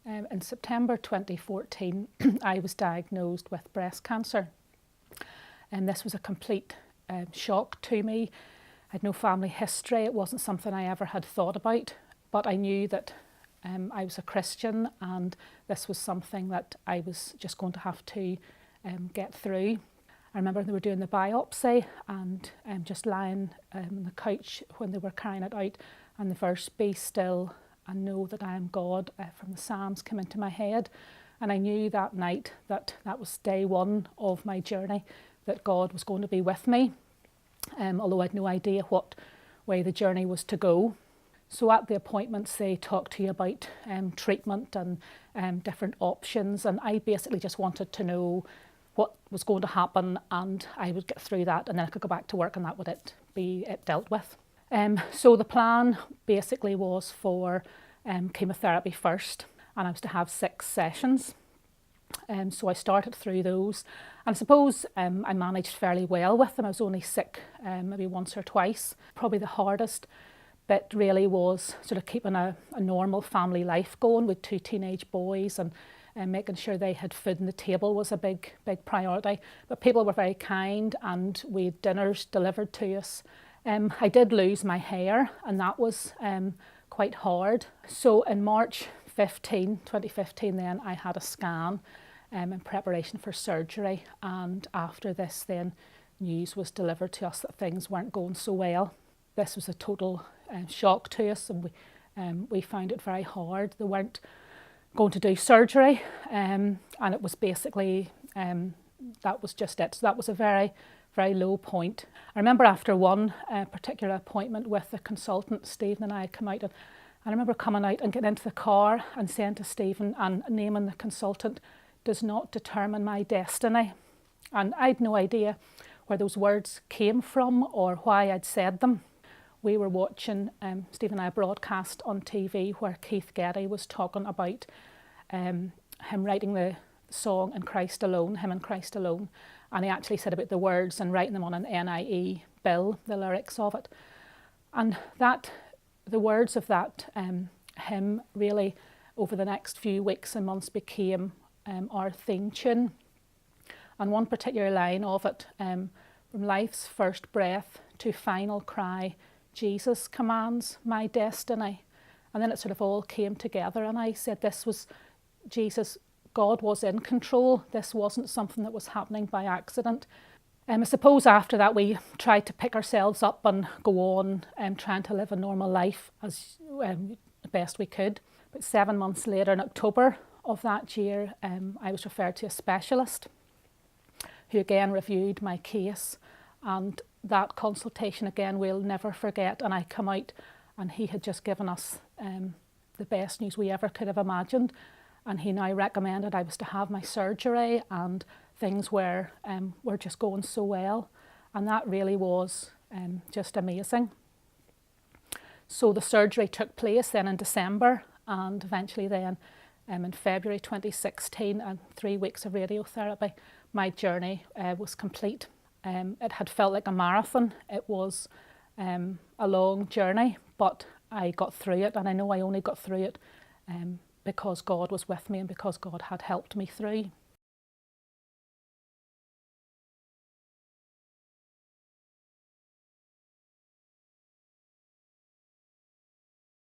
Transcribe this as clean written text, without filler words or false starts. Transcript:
In September 2014, I was diagnosed with breast cancer. And this was a complete shock to me. I had no family history. It wasn't something I ever had thought about, but I knew that I was a Christian and this was something that I was just going to have to get through. I remember they were doing the biopsy and just lying on the couch when they were carrying it out, and the verse, "Be still and know that I am God," from the Psalms came into my head. And I knew that night that that was day one of my journey, that God was going to be with me, although I had no idea what way the journey was to go. So at the appointments, they talked to you about treatment and different options, and I basically just wanted to know what was going to happen, and I would get through that, and then I could go back to work, and that would be it dealt with. So the plan basically was for chemotherapy first, and I was to have 6 sessions. So I started through those, and I suppose I managed fairly well with them. I was only sick maybe once or twice. Probably the hardest bit really was sort of keeping a normal family life going with 2 teenage boys, and making sure they had food on the table was a big priority. But people were very kind, and we had dinners delivered to us. I did lose my hair, and that was quite hard. So in March 2015 then I had a scan in preparation for surgery, and after this then news was delivered to us that things weren't going so well. This was a total shock to us, and we found it very hard. They weren't going to do surgery, and it was basically that was just it. So that was a very low point. I remember after one particular appointment with the consultant, Stephen and I had come out, and I remember coming out and getting into the car and saying to Stephen, and naming the consultant does not determine my destiny. And I had no idea where those words came from or why I'd said them. We were watching, Stephen and I, a broadcast on TV where Keith Getty was talking about him writing the song In Christ Alone, him and Christ Alone. And he actually said about the words and writing them on an NIE bill, the lyrics of it. And the words of that hymn really over the next few weeks and months became our theme tune. And one particular line of it, from life's first breath to final cry, Jesus commands my destiny. And then it sort of all came together, and I said this was Jesus, God was in control. This wasn't something that was happening by accident. I suppose after that we tried to pick ourselves up and go on trying to live a normal life as the best we could. But 7 months later, in October of that year, I was referred to a specialist who again reviewed my case, and that consultation again we'll never forget. And I come out and he had just given us the best news we ever could have imagined, and he now recommended I was to have my surgery, and things were just going so well, and that really was just amazing. So the surgery took place then in December, and eventually then in February 2016, and 3 weeks of radiotherapy, my journey was complete. It had felt like a marathon. It was a long journey, but I got through it, and I know I only got through it because God was with me and because God had helped me through.